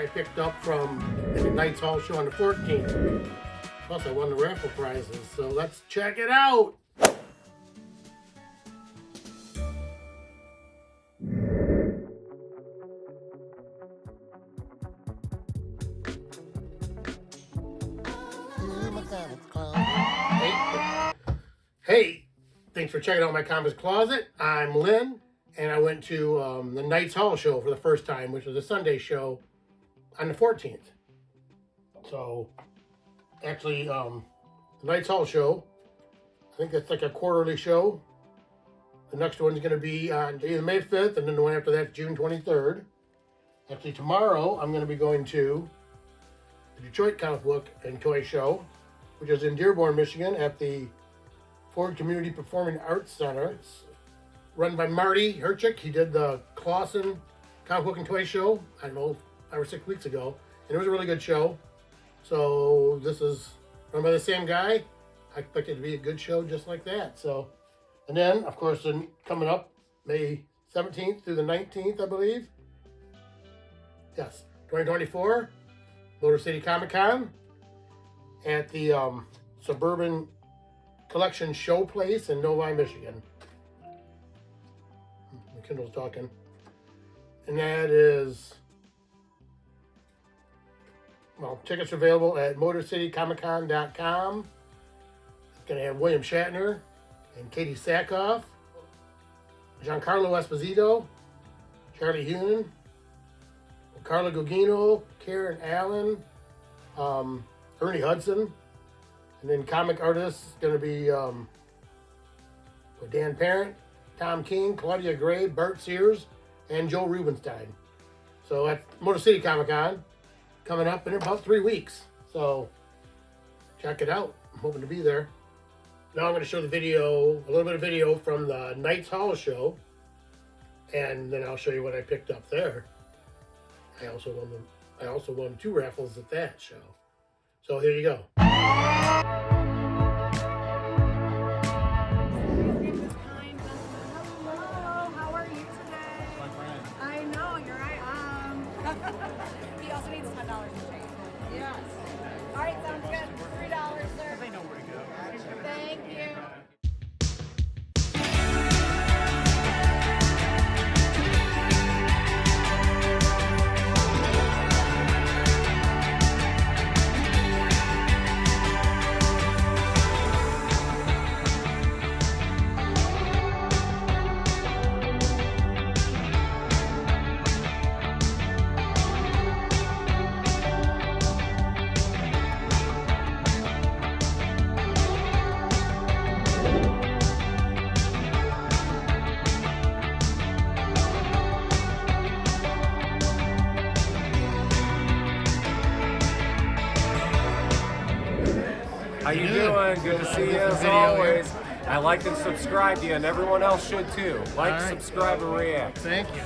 I picked up from the Knights Hall show on the 14th. Plus, I won the raffle prizes, so let's check it out. Hey, thanks for checking out my comics closet. I'm Lynn, and I went to the Knights Hall show for the first time, which was a Sunday show on the 14th. So, actually, the Knights Hall show, I think that's like a quarterly show. The next one's going to be on either May 5th, and then the one after that's June 23rd. Actually, tomorrow, I'm going to be going to the Detroit Comic Book and Toy Show, which is in Dearborn, Michigan, at the Ford Community Performing Arts Center. It's run by Marty Herchick. He did the Clausen Comic Book and Toy Show, I don't know, 5 or 6 weeks ago. And it was a really good show. So this is run by the same guy. I expect it to be a good show just like that. So, and then, of course, coming up May 17th through the 19th, I believe. Yes, 2024, Motor City Comic Con at the Suburban Collection Show Place in Novi, Michigan. My Kindle's talking. And that is, well, tickets are available at MotorCityComicCon.com. It's going to have William Shatner and Katie Sackhoff, Giancarlo Esposito, Charlie Hunnam, Carla Gugino, Karen Allen, Ernie Hudson, and then comic artists going to be Dan Parent, Tom King, Claudia Gray, Bart Sears, and Joe Rubenstein. So at Motor City Comic Con, coming up in about 3 weeks. So check it out. I'm hoping to be there. Now I'm going to show the video, a little bit of video from the Knights Hall show, and then I'll show you what I picked up there. I also won 2 raffles at that show. So here you go. He also needs $10 to change. Yes. All right, sounds good. $3, sir. They know where to go. Thank you. How you doing? Good to see you as always. I like and subscribe to you, and everyone else should too. Like, right. Subscribe, and react. Thank you.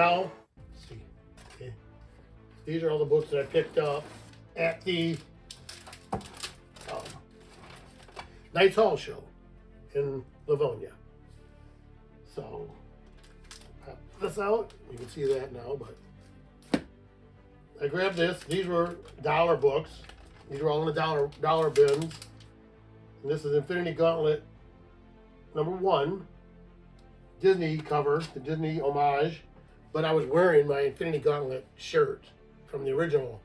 now, let's see. Okay. These are all the books that I picked up at the Knights Hall show in Livonia. So, pop this out. You can see that now, but I grabbed this. These were dollar books. These were all in the dollar bins. And this is Infinity Gauntlet #1, Disney cover, the Disney homage. But I was wearing my Infinity Gauntlet shirt from the original,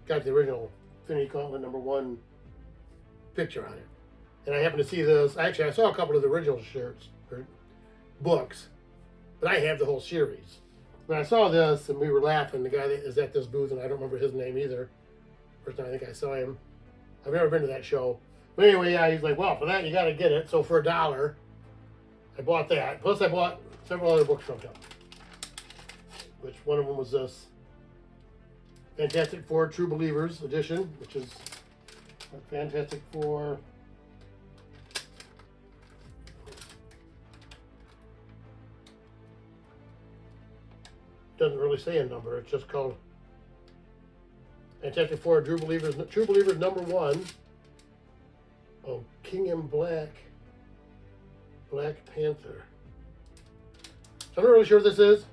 got the original Infinity Gauntlet #1 picture on it. And I happened to see this. Actually, I saw a couple of the original shirts or books, but I have the whole series. When I saw this, and we were laughing, the guy that is at this booth, and I don't remember his name either. First time I think I saw him. I've never been to that show. But anyway, yeah, he's like, well, for that, you got to get it. So for $1, I bought that. Plus, I bought several other books from him. Which one of them was this Fantastic Four True Believers edition, which is Fantastic Four. Doesn't really say a number. It's just called Fantastic Four True Believers #1. Oh, King in Black, Black Panther. So I'm not really sure what this is.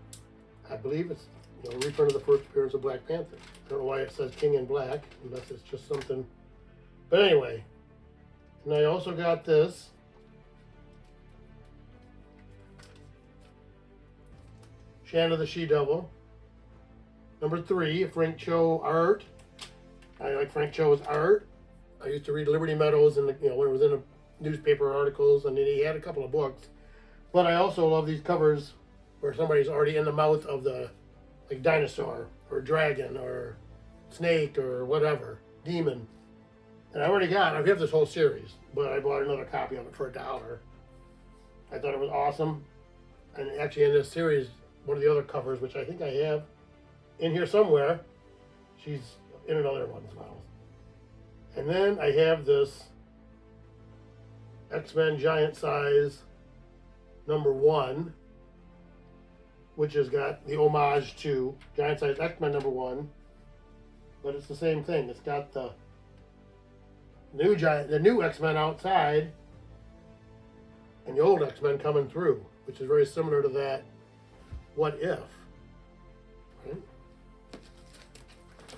I believe it's a reprint of the first appearance of Black Panther. I don't know why it says King in Black, unless it's just something. But anyway, and I also got this. Shanna the She-Devil, #3, Frank Cho art. I like Frank Cho's art. I used to read Liberty Meadows and when it was in the newspaper articles, and then he had a couple of books. But I also love these covers where somebody's already in the mouth of the dinosaur or dragon or snake or whatever, demon. And I have this whole series, but I bought another copy of it for $1. I thought it was awesome. And actually in this series, one of the other covers, which I think I have in here somewhere, she's in another one's mouth. And then I have this X-Men Giant Size #1, which has got the homage to Giant Size X-Men #1, but it's the same thing. It's got the new X-Men outside and the old X-Men coming through, which is very similar to that What If. Right?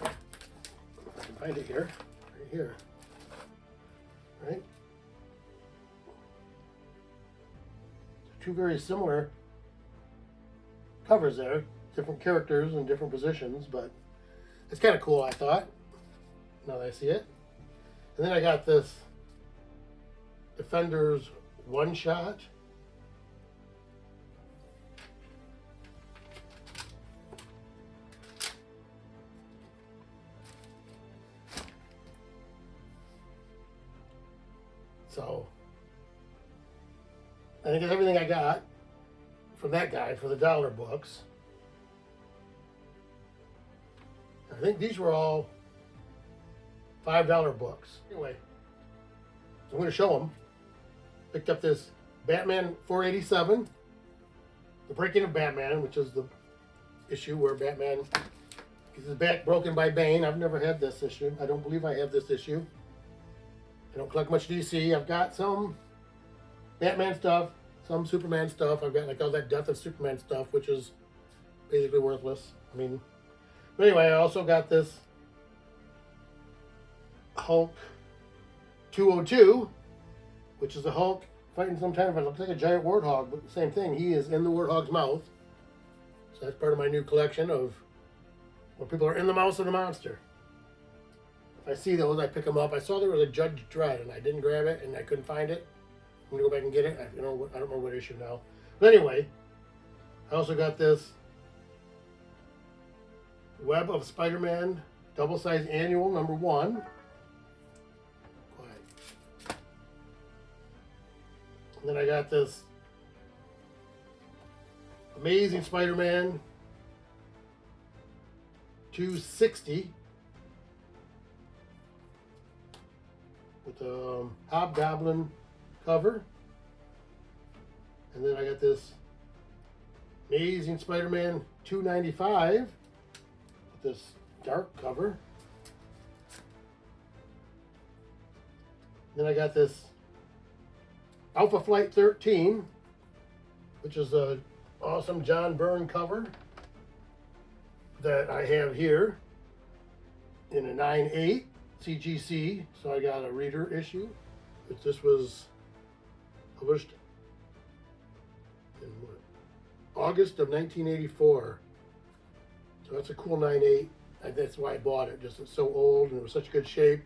I can find it here. Right here. Right? Two very similar covers there. Different characters and different positions, but it's kind of cool, I thought, now that I see it. And then I got this Defenders one-shot. So, I think that's everything I got from that guy for the dollar books. I think these were all $5 books. Anyway, so I'm going to show them. Picked up this Batman 487, The Breaking of Batman, which is the issue where Batman gets his back broken by Bane. I've never had this issue. I don't believe I have this issue. I don't collect much DC. I've got some Batman stuff, some Superman stuff. I've got all that Death of Superman stuff, which is basically worthless. But anyway, I also got this Hulk 202, which is a Hulk fighting some kind of, it looks like a giant warthog, but the same thing. He is in the warthog's mouth. So that's part of my new collection of where people are in the mouth of the monster. If I see those, I pick them up. I saw there was a Judge Dredd, and I didn't grab it, and I couldn't find it. I'm gonna go back and get it. I don't remember what issue now. But anyway, I also got this Web of Spider-Man double-size annual #1. And then I got this Amazing Spider-Man 260 with a Hobgoblin cover. And then I got this Amazing Spider-Man 295 with this dark cover. Then I got this Alpha Flight 13, which is a awesome John Byrne cover that I have here in a 9/8 CGC. So I got a reader issue, but this was published in what, August of 1984. So that's a cool 9/8. That's why I bought it. Just it's so old and it was such good shape.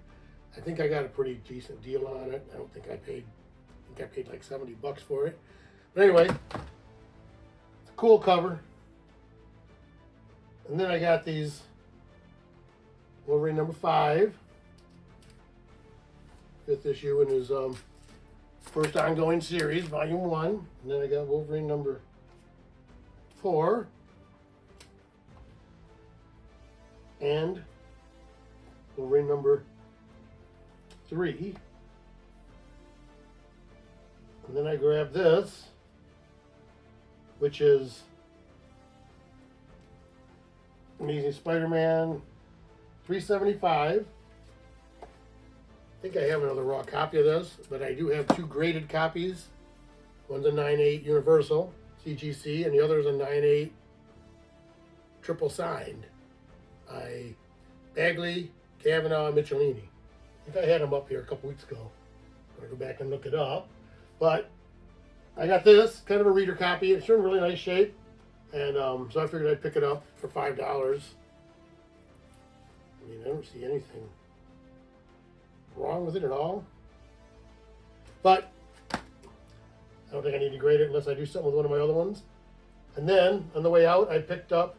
I think I got a pretty decent deal on it. I don't think I paid. I think I paid like $70 for it. But anyway, it's a cool cover. And then I got these Wolverine number 5, 5th issue in his first ongoing series, volume 1. And then I got Wolverine number 4 and Wolverine number 3. And then I grabbed this, which is Amazing Spider-Man 375. I think I have another raw copy of this, but I do have 2 graded copies. One's a 9/8 Universal CGC, and the other is a 9/8 triple signed by Bagley, Cavanaugh, and Michelini. I think I had them up here a couple weeks ago. I'm going to go back and look it up. But I got this, kind of a reader copy. It's in really nice shape. And so I figured I'd pick it up for $5. I mean, I don't see anything wrong with it at all. But I don't think I need to grade it unless I do something with one of my other ones. And then on the way out, I picked up,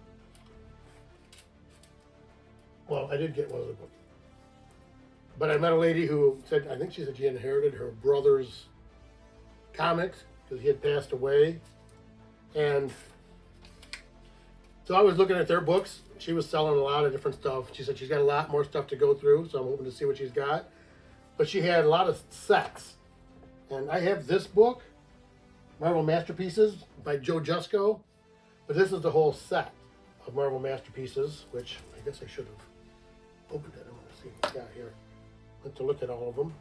well, I did get one of the books. But I met a lady who said, I think she said she inherited her brother's comics because he had passed away. And so I was looking at their books. She was selling a lot of different stuff. She said she's got a lot more stuff to go through, so I'm hoping to see what she's got. But she had a lot of sets. And I have this book, Marvel Masterpieces by Joe Jusko. But this is the whole set of Marvel Masterpieces, which I guess I should have opened it. I'm going to see what we got here. Let's look at all of them.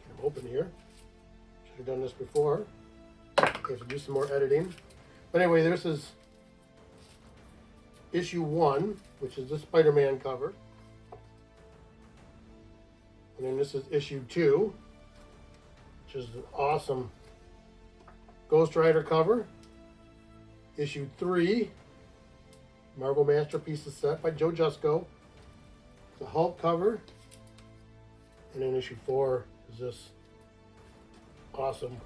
Get them open here. Should have done this before. I have to do some more editing. But anyway, this is issue 1, which is the Spider-Man cover. And then this is issue 2, which is an awesome Ghost Rider cover. Issue 3, Marvel Masterpieces set by Joe Jusko. The Hulk cover. And then issue 4 is this awesome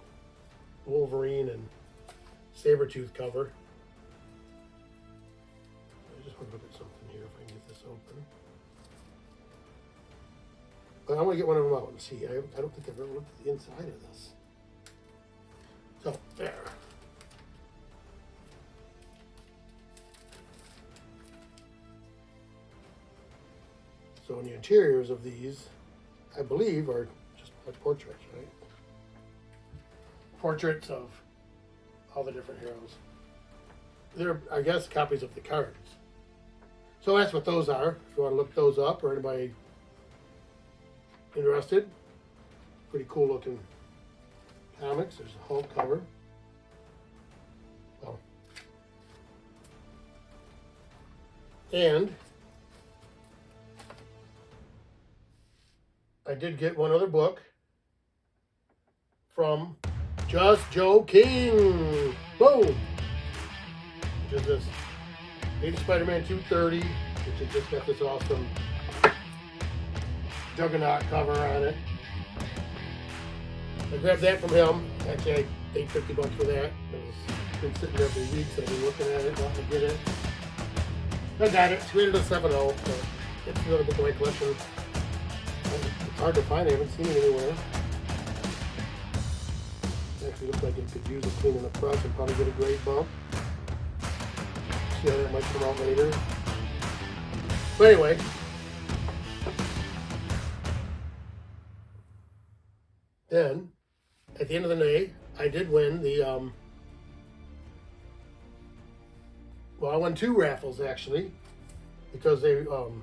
Wolverine and Sabretooth cover. I just want to look at something here if I can get this open. But I want to get one of them out and see. I don't think I've ever looked at the inside of this. So, there. So in the interiors of these, I believe, are just like portraits, right? Portraits of all the different heroes. They're, I guess, copies of the cards. So that's what those are. If you want to look those up, or anybody interested. Pretty cool looking comics. There's a Hulk cover. Oh. And I did get one other book from Just Joe King. Boom! Which is this Amazing Spider-Man 230, which has just got this awesome Juggernaut cover on it. I grabbed that from him. Actually, I paid $50 for that. It's been sitting there for weeks. I've been looking at it, wanting to get it. I got it. It's rated a 7.0, so it's another book in my collection. It's hard to find. I haven't seen it anywhere. It actually looks like it could use a clean in the press and probably get a great bump. See how that might come out later. But anyway. Then at the end of the day, I did win the, well, I won 2 raffles actually, because they, doing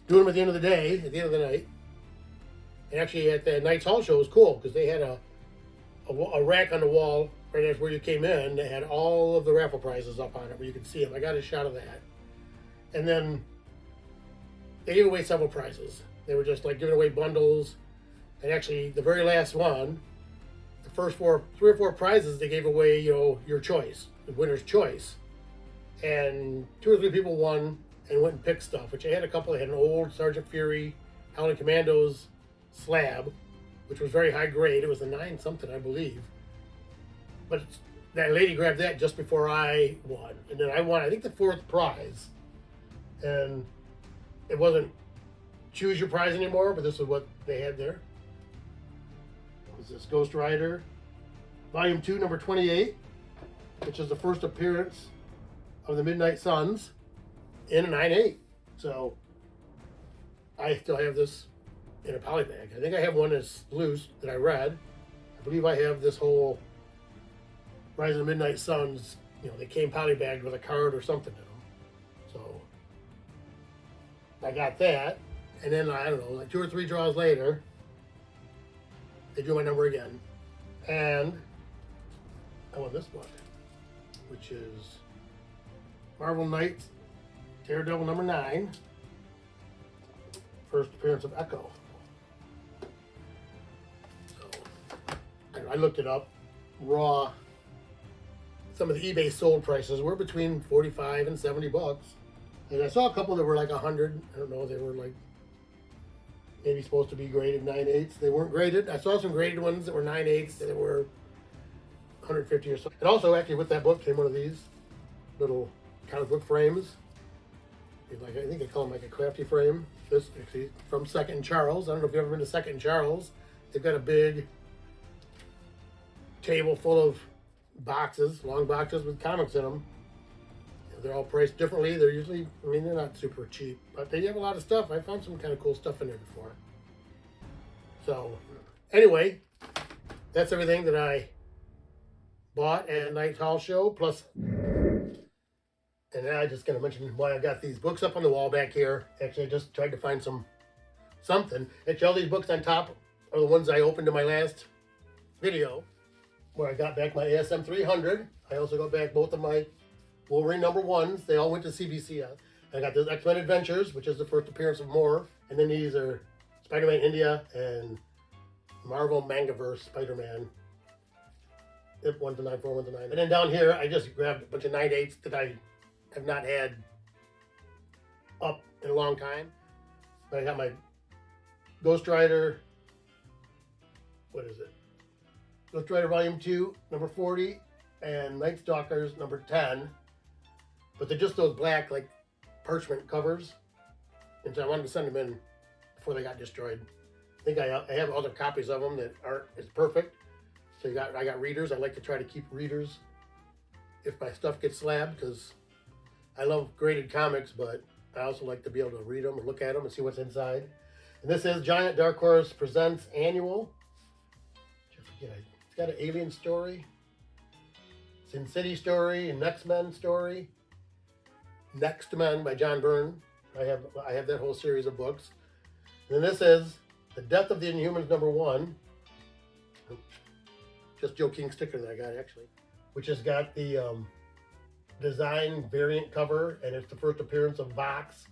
them at the end of the day, at the end of the night. And actually at the Knights Hall show was cool, because they had a rack on the wall right as where you came in. They had all of the raffle prizes up on it where you could see them. I got a shot of that. And then they gave away several prizes. They were just like giving away bundles. And actually the very last one, the first 3 or 4 prizes, they gave away, you know, your choice, the winner's choice. And 2 or 3 people won and went and picked stuff, which I had a couple. I had an old Sergeant Fury Howling Commandos slab, which was very high grade. It was a 9 something, I believe. But that lady grabbed that just before I won. And then I won, I think, the 4th prize. And it wasn't choose your prize anymore, but this is what they had there. What was this? Ghost Rider, Volume 2, number 28, which is the first appearance of the Midnight Suns in a 9/8. So I still have this in a poly bag. I think I have one that's loose that I read. I believe I have this whole Rise of the Midnight Suns, you know, they came poly bagged with a card or something in them. So I got that. And then, I don't know, like 2 or 3 draws later, they drew my number again. And I won this book, which is Marvel Knights Daredevil number 9. First appearance of Echo. So I looked it up. Raw. Some of the eBay sold prices were between 45 and 70 bucks. And I saw a couple that were like 100. I don't know, they were like maybe supposed to be graded 9/8. They weren't graded. I saw some graded ones that were 9/8 that were 150 or so. And also, actually, with that book came one of these little comic book frames. Like, I think they call them like a crafty frame. This actually from Second Charles. I don't know if you've ever been to Second Charles. They've got a big table full of boxes, long boxes with comics in them. They're all priced differently. They're usually, I mean, they're not super cheap, but they have a lot of stuff. I found some kind of cool stuff in there before. So, anyway, that's everything that I bought at Knights Hall show. Plus, and then I just gonna mention why I got these books up on the wall back here. Actually, I just tried to find something. Actually, all these books on top are the ones I opened in my last video, where I got back my ASM 300. I also got back both of my Wolverine number 1s. They all went to CBCS. I got this X-Men Adventures, which is the first appearance of Morph. And then these are Spider-Man India and Marvel Mangaverse Spider-Man. 1 to 9, 4, 1 to 9. And then down here, I just grabbed a bunch of 9/8s that I have not had up in a long time. But I got my Ghost Rider, what is it? Ghost Rider Volume 2, number 40, and Night Stalkers, number 10. But they're just those black, like, parchment covers. And so I wanted to send them in before they got destroyed. I think I have other copies of them that aren't as perfect. So I got readers. I like to try to keep readers if my stuff gets slabbed, because I love graded comics, but I also like to be able to read them and look at them and see what's inside. And this is Giant Dark Horse Presents Annual. It's got an Alien story, Sin City story, and Next Men story. Next Men by John Byrne. I have that whole series of books. And then this is The Death of the Inhumans number 1. Just Joe King sticker that I got, actually, which has got the design variant cover, and it's the first appearance of Vox,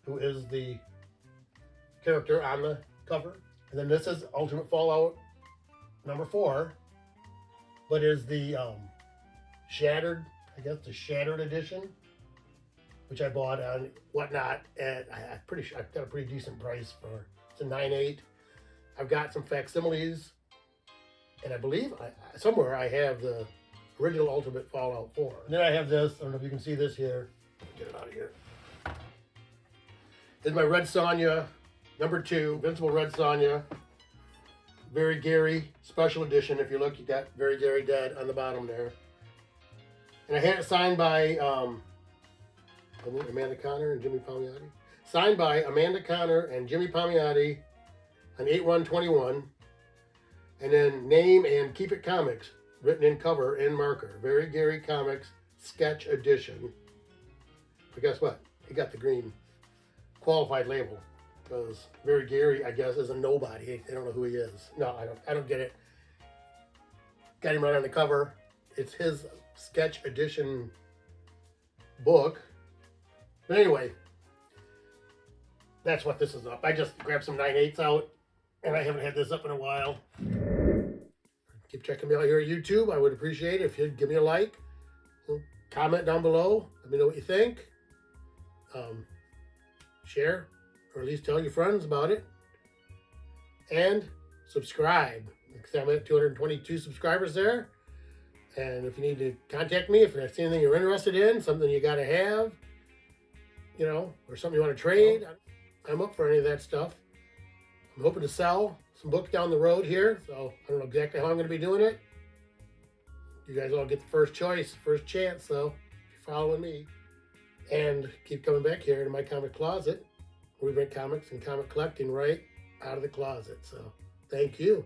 who is the character on the cover. And then this is Ultimate Fallout number 4, but is the Shattered, I guess the Shattered edition, which I bought on Whatnot at I've got a pretty decent price for. It's a 9/8. I've got some facsimiles, and I believe somewhere I have the original Ultimate Fallout 4. And then I have this. I don't know if you can see this here. Get it out of here. This is my Red Sonja number 2, Invincible Red Sonja. Very Gary special edition. If you look, you got Very Gary dead on the bottom there. And I had it signed by Amanda Connor and Jimmy Palmiotti. Signed by Amanda Connor and Jimmy Palmiotti on 8/1/21. And then name and keep it comics, written in cover and marker. Very Gary Comics Sketch Edition. But guess what? He got the green qualified label. Because Very Gary, I guess, is a nobody. I don't know who he is. No, I don't get it. Got him right on the cover. It's his Sketch Edition book. But anyway, that's what this is up. I just grabbed some 9/8 out, and I haven't had this up in a while. Keep checking me out here at YouTube. I would appreciate it if you'd give me a like. Comment down below. Let me know what you think. Share, or at least tell your friends about it. And subscribe. Because I'm at 222 subscribers there. And if you need to contact me, if there's anything you're interested in, something you got to have, you know, or something you want to trade, I'm up for any of that stuff. I'm hoping to sell some books down the road here, so I don't know exactly how I'm going to be doing it. You guys all get the first choice, first chance, so if you're following me. And keep coming back here to my comic closet, where we bring comics and comic collecting right out of the closet. So thank you.